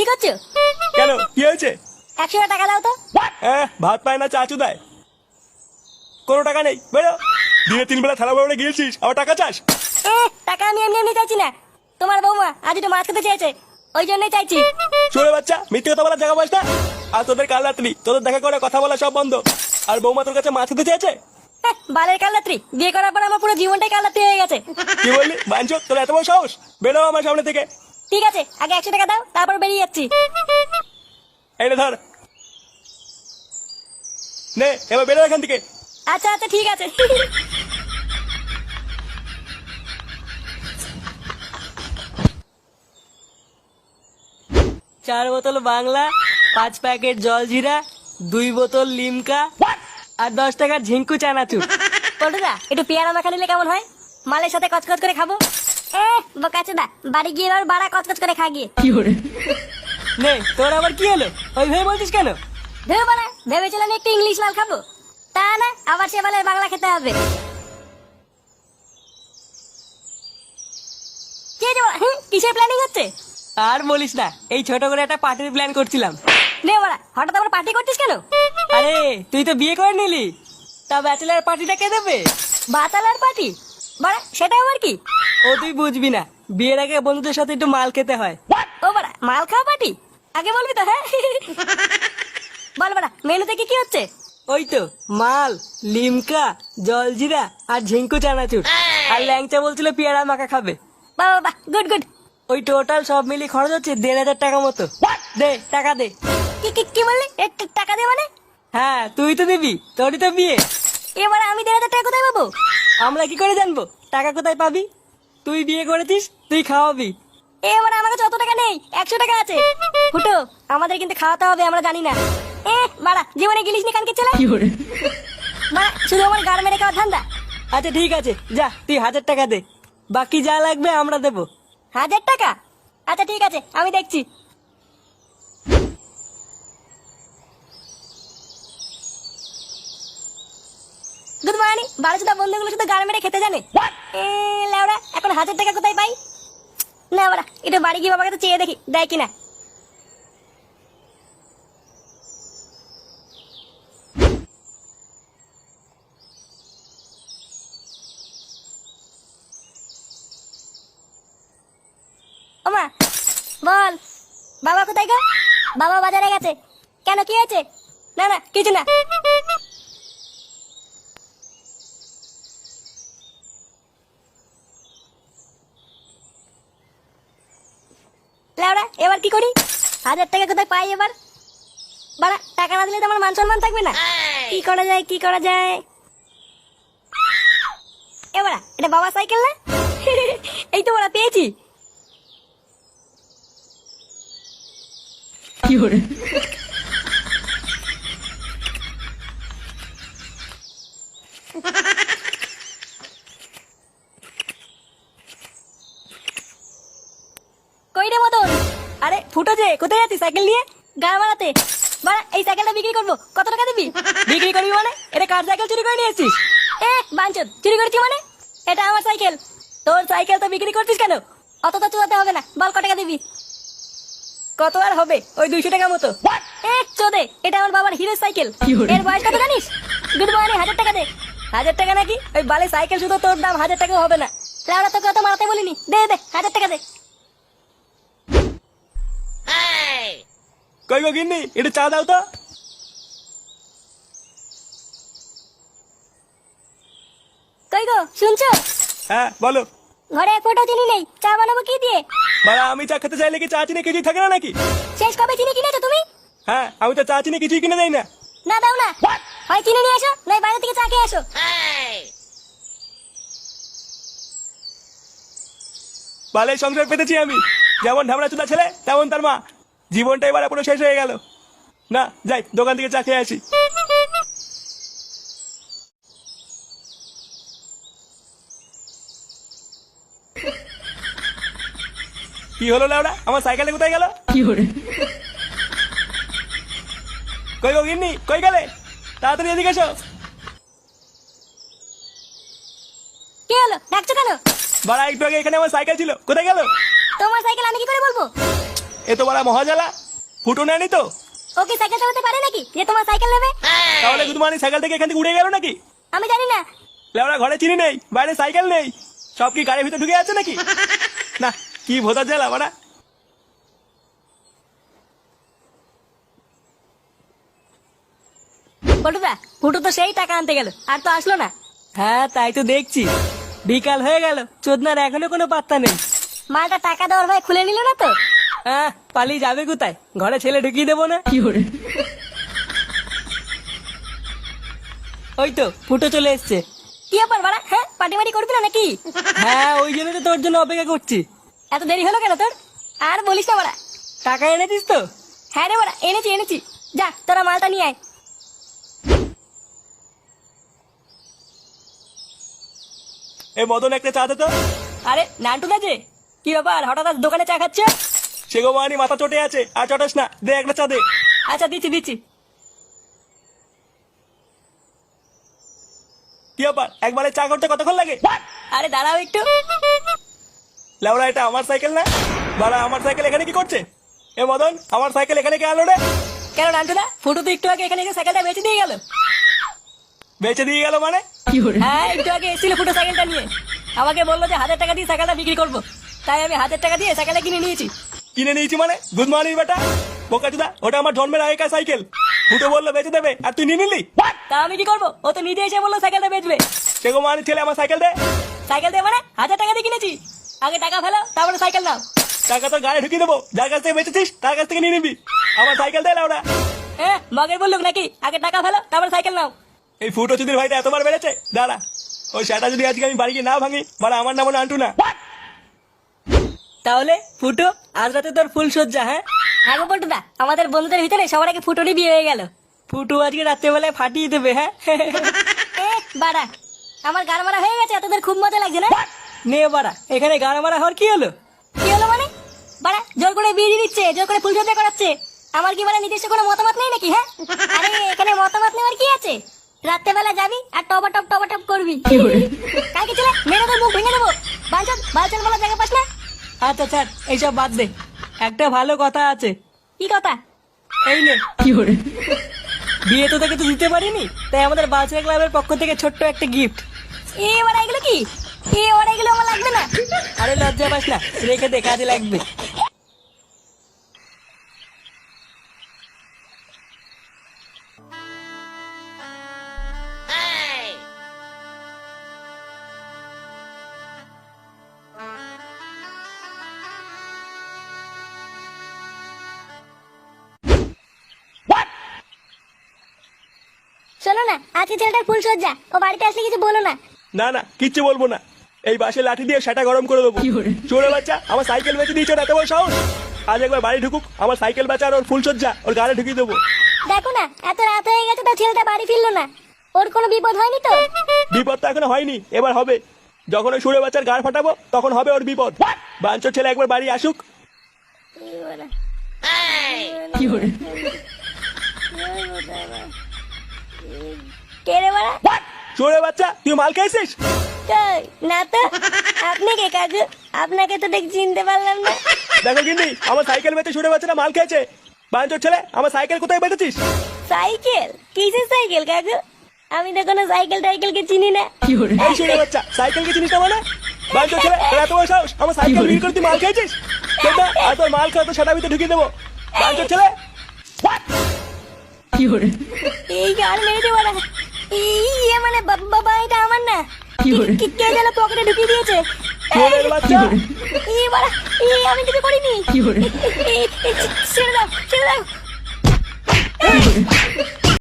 কি করছো? কেন কি হয়েছে? 100 টাকা দাও তো। হ্যাঁ, ভাত পায় না চাচু দেয়। কোনো টাকা নেই, বেরো। দিনে 3 বেলা থালা বেড়ে গিয়েছিস, আবার টাকা চাস? টাকা আমি এমনি এমনি চাইছি না, তোমার বৌমা আজ একটু মাছ খেতে চেয়েছে, ওই জন্যই চাইছি। চলে বাচ্চা, মিথ্যে কথা বলার জায়গা পাস না। আর তোদের কাল রাত্রি তোদের দেখা করে কথা বলা সব বন্ধ। আর বৌমা তোর কাছে মাছ খেতে চেয়েছে? বালের কালরাত্রি, বিয়ে করার পর আমার পুরো জীবনটাই কালরাত্রি হয়ে গেছে। কি বললি বাঞ্চো? তোর এত বড় সাহস? বেরো আমার সামনে থেকে। ঠিক আছে, আগে 100 টাকা দাও, তারপর বেরিয়ে যাচ্ছি। এই নে ধর, নে এবার বেরো এখান থেকে। আচ্ছা আচ্ছা ঠিক আছে। 4 বোতল বাংলা, 5 প্যাকেট জলজিরা, 2 বোতল লিমকা আর 10 টাকার ঝিঙ্কু চানাচুর। পল্টুদা, একটু পেয়ারা মাখা নিলে কেমন হয়? মালের সাথে কচকচ করে খাবো। বোকাচোদা, বাড়ি গিয়ে এবার বাড়া কচকচ করে খা গিয়ে। নে, তোর আবার কি হলো? ওই ভেবে বলছিস কেন? ধুর বাড়া, ভেবেছিলাম একটু ইংলিশ লাল খাবো, তা না, আবার সে বালের বাংলা খেতে হবে। কি যে বাড়া, কিসের প্ল্যানিং হচ্ছে? আর বলিস না, এই ছোট করে একটা পার্টির প্ল্যান করছিলাম। নে বাড়া, হঠাৎ আবার পার্টি করছিস কেন? আরে তুই তো বিয়ে করে নিলি, তা ব্যাচেলার পার্টিটা কে দেবে? বাতালার পার্টি? বাড়া, সেটা আবার কি? ও তুই বুঝবি না, বিয়ের আগে বন্ধুদের সাথে একটু মাল খেতে হয়। ও বাড়া, মাল খাওয়া পার্টি? আগে বলবি তো। হ্যাঁ বল বাড়া, মেনুতে কি কি হচ্ছে? ওই তো মাল, লিমকা, জলজিরা আর ঝিঙ্কু চানাচুর। আর ল্যাংচা বলছিল পেয়ারা মাখা খাবে। বাহ বাহ, গুড গুড। ওই টোটাল সব মিলিয়ে খরচ হচ্ছে 1,500 টাকা মতো। দে টাকা দে। কি কি কি বললি? টাকা দে মানে? হ্যাঁ তুই তো দিবি, তোরই তো বিয়ে। এবারে আমি 1,500 টাকা কোথায় পাবো? আমরা কি করে জানবো টাকা কোথায় পাবি? তুই বিয়ে করেছিস, তুই খাওয়াবি। এবারে আমার কাছে অত টাকা নেই, 100 টাকা আছে। ফুটো, আমাদের কিন্তু খাওয়াতে হবে, আমরা জানি না। বাড়া, জীবনে গিলিস নি কানকে ছেলে। বাড়া, শুধু আমার গাড় মেরে খাওয়ার ধান্দা। আচ্ছা ঠিক আছে, যা তুই 1,000 টাকা দে, বাকি যা লাগবে আমরা দেবো। 1000 টাকা? আচ্ছা ঠিক আছে, আমি দেখছি। Good morning. বারোশোটা বন্ধুগুলো শুধু গাড় মেরে খেতে জানে। লেওড়া, এখন 1000 টাকা কোথায় পাই? না বাড়া, এটা বাড়ি গিয়ে বাবার কাছে চেয়ে দেখি, দেয় কিনা। ওমা, বল। বাবা কোথায় গো? বাবা বাজারে গেছে। কেন, কি হয়েছে? না না, কিছু না। লেওড়া, এবার কি করি? 1000 টাকা কোথায় পাই এবার? বাড়া, টাকা না দিলে তো আমার মান সম্মান থাকবে না। কি করা যায়, কি করা যায়? এবার এটা বাবা সাইকেল না? এই তো বাড়া, পেয়েছি। কই রে মদন? আরে ফুটো যে, কোথায় যাচ্ছিস সাইকেল নিয়ে? গা মারাতে? বাড়া, এই সাইকেলটা বিক্রি করবো, কত টাকা দিবি? বিক্রি করবি মানে? এটা কার সাইকেল চুরি করে নিয়ে এসেছিস? বাঞ্চদ, চুরি করেছি মানে? এটা আমার সাইকেল। তোর সাইকেল তো বিক্রি করছিস কেন? অত তো চুরাতে হবে না, বল কত টাকা দিবি? কত আর হবে, ওই 200 টাকা মতো। চোদে, এটা আমার বাবার হিরো সাইকেল। এর বয়স কত জানিস? গুড মর্নিং, 1000 টাকা দে। 1,000 টাকা নাকি? ওই বালে সাইকেল শুধু তোর দাম 1,000 টাকাও হবে না। লাউড়া, তোকে অত মারাতে বলিনি। দে দে, 1000 টাকা দে। কই গো গিন্নি, একটু চা দাও তো। কই গো, শুনছো? হ্যাঁ বলো। ঘরে এক ফোঁটা চিনি নেই, চা বানাবো কি দিয়ে? বাড়া, আমি চা খেতে চাইলে কি চা চিনি কিছুই থাকে না নাকি? শেষ কবে চিনি কিনেছো তুমি? হ্যাঁ, আমি তো চা চিনি কিছুই কিনে দেই না। না দাও না, হয় চিনি নিয়ে আসো, নয় বাইরে থেকে চা খেয়ে আসো। বালের সংসার পেতেছি আমি। যেমন ঢামড়া চুদা ছেলে, তেমন তার মা। জীবনটা এবার পুরো শেষ হয়ে গেল। না, যাই দোকান থেকে চা খেয়ে আসি। কি হলো লাউডা, আমার সাইকেলটা কোথায় গেল? কই গো গিন্নি, কই গেলে? তাড়াতাড়ি এদিকে এসো। কি হলো, ডাকছো কেন? বাড়া, একটু আগে এখানে আমার সাইকেল ছিল, কোথায় গেল? তোমার সাইকেল আমি কি করে বলবো? এ তো বড় মহাজালা। ফুটো নেয়নি তো? ও কি সাইকেল চালাতে পারে নাকি যে তোমার সাইকেল নেবে? তাহলে গুদমানি সাইকেল থেকে এখান থেকে উড়ে গেল নাকি? আমি জানি না। লেওড়া ঘরে চিনি নেই, বাইরে সাইকেল নেই, সব কি গাড়ির ভিতরে ঢুকে আছে নাকি? না, কি ভোদার জ্বালা বাড়া। বটুদা, ফুটো তো সেই টাকা আনতে গেল, আর তো আসলো না। হ্যাঁ তাই তো দেখছি, বিকাল হয়ে গেল, চোদনার এখনো কোনো পাত্তা নেই। মালটা টাকা দেওয়ার ভাই খুলে নিল না তো? হ্যাঁ, পালিয়ে যাবে কোথায়? ঘরে ছেলে ঢুকিয়ে দেবো না? ওই তো ফুটো চলে এসছে। কি ব্যাপার বাড়া? হ্যাঁ, পার্টি মাটি করবি না নাকি? হ্যাঁ, ওই জন্য তো তোর জন্য অপেক্ষা করছি। এত দেরি হলো কেন তোর? আর বলিস না বাড়া। টাকা এনেছিস তো? হ্যাঁ রে বাড়া, এনেছি। যা, তোরা মালটা নিয়ে আয়। এই মদন একটা চা দে তো। আরে নান্টু না যে, কি ব্যাপার হঠাৎ আজ দোকানে চা খাচ্ছে? সে গো মানি মাথা চটে আছে, আর চটাস না, দে একটা চা দে। আচ্ছা দিচ্ছি। কি ব্যাপার, একবারে চা করতে কতক্ষণ লাগে? আরে দাঁড়াও একটু। লেওড়া এটা আমার সাইকেল না? বাড়া আমার সাইকেল এখানে কি করছে? এ মদন, আমার সাইকেল এখানে কে আলো রে? কেন নান্টু না, ফুটো তো একটু আগে এখানে এসে সাইকেলটা বেঁচে দিয়ে গেল। বেঁচে দিয়ে গেল মানে? হ্যাঁ, একটু আগে এসেছিল ফুটো সাইকেলটা নিয়ে। আমাকে বললো যে 1000 টাকা দিয়ে সাইকেলটা বিক্রি করবো, তাই আমি 1000 টাকা দিয়ে সাইকেলটা কিনে নিয়েছি। কিনে নিয়েছি মানে? গুড মর্নিং বেটা বোকাচুদা, ওটা আমার জন্মের আগেকার সাইকেল। ফুটো বললো বেঁচে দেবে, আর তুই নিয়ে নিলি? তা আমি কি করবো? ও তো নিজে এসে বললো সাইকেলটা বেচবে। সে গো মানি ছেলে, আমার সাইকেল দে। সাইকেল দিয়ে মানে 1000 টাকা দিয়ে কিনেছি। আগে টাকা ফেলো, তারপরে সাইকেল নাও। টাকা তো গাড়ি ঢুকিয়ে দেবো, যার কাছ থেকে বেঁচেছিস তার কাছ থেকে নিয়ে নিবি। আমার সাইকেল দে লেওড়া। হ্যাঁ, মগের বললুক নাকি? আগে টাকা ফেলো, তারপরে সাইকেল নাও। এই ফুটো চুদির ভাইটা এতবার বেড়েছে, দাঁড়া। ওই সেটা যদি আজকে আমি বাড়ি গিয়ে না ভাঙি, মানে আমার নাম আন্টু না। তাহলে ফুটো, আজ রাতে তোর ফুল সজ্জা? হ্যাঁ হ্যাঁ গো বটুদা, আমাদের বন্ধুদের ভিতরে সবার আগে ফুটোরই বিয়ে হয়ে গেল। ফুটো আজকে রাত্রেবেলায় ফাটিয়ে দেবে। হ্যাঁ এ বাড়া, আমার গাড় মারা হয়ে গেছে, তোদের খুব মজা লাগছে না? নে বাড়া, এখানে গাড়া মারা হওয়ার কি হলো? কি হলো মানে? বাড়া জোর করে বিয়ে দিয়ে দিচ্ছে, জোর করে ফুলসজ্জা করাচ্ছে। আমার কি মানে নিজস্ব কোনো মতামত নেই নাকি? হ্যাঁ, আরে এখানে মতামত নেওয়ার কি আছে? রাত্রেবেলা যাবি আর টপ করবি। কালকে চলে মেরে তোর মুখ ভেঙে দেবো। বালচন বলা জায়গা পাস না? আচ্ছা ছাড়, এইসব বাদ দে। একটা ভালো কথা আছে। কি কথা? এই নে। বিয়ে তো তোকে তো দিতে পারিনি, তাই আমাদের বাচ্চা ক্লাবের পক্ষ থেকে ছোট্ট একটা গিফট। এবার এগুলো কি? এবার এগুলো আমার লাগবে না। আরে লজ্জা পাস না, রেখে দে, কাজে লাগবে। শোনো না, আজকে ছেলেটার ফুলসজ্জা, ও বাড়িতে আসলে কিছু বলো না। না না, কিচ্ছু বলবো না। এই বাসে লাঠি দিয়ে সেটা গরম করে দেবো। চোরে বাচ্চা, আমার সাইকেল বেঁচে দিয়েছ, এত বড় সাহস! আজ একবার বাড়ি ঢুকুক, আমার সাইকেল বেচা আর ওর ফুলসজ্জা ওর গাড়ি ঢুকিয়ে দেবো। দেখো না, এত রাত হয়ে গেছে, তো ছেলেটা বাড়ি ফিরলো না। ওর কোনো বিপদ হয়নি তো? বিপদ তো এখনো হয়নি, এবার হবে। যখন ওই সুরে বাচ্চার গাড় ফাটাবো, তখন হবে ওর বিপদ। বাঞ্চোর ছেলে একবার বাড়ি আসুক। কে রে বাড়া? সুরে বাচ্চা, তুই মাল খাইছিস? কই, না তো। আপনি কে কাকু? আপনাকে তো দেখ চিনতে পারলাম না। দেখো কিন্তু আমার সাইকেল বেচে সুরে বাচ্চাটা মাল খেয়েছে। বাঞ্চোর ছেলে, আমার সাইকেল কোথায় বেচেছিস? সাইকেল? কিসের সাইকেল কাকু? আমি তো কোনো সাইকেল টাইকেলকে চিনি না। এই সুরে বাচ্চা, সাইকেলকে চিনিস না মানে? বাঞ্চোর ছেলে, তোর এত বড় সাহস, আমার সাইকেল বিক্রি করে তুই মাল খেয়েছিস? সেটা আর তোর মাল খাওয়া তো সেটা ভিতরে ঢুকিয়ে দেবো। বাঞ্চোর ছেলে, এই গান মেরে দে বাড়া। এই মানে বাবা, এটা আমার না। কে যেন পকেটে ঢুকিয়ে দিয়েছে। চোরের বাচ্চা। এই বাড়া, আমি কিছু করিনি। ছেড়ে দাও।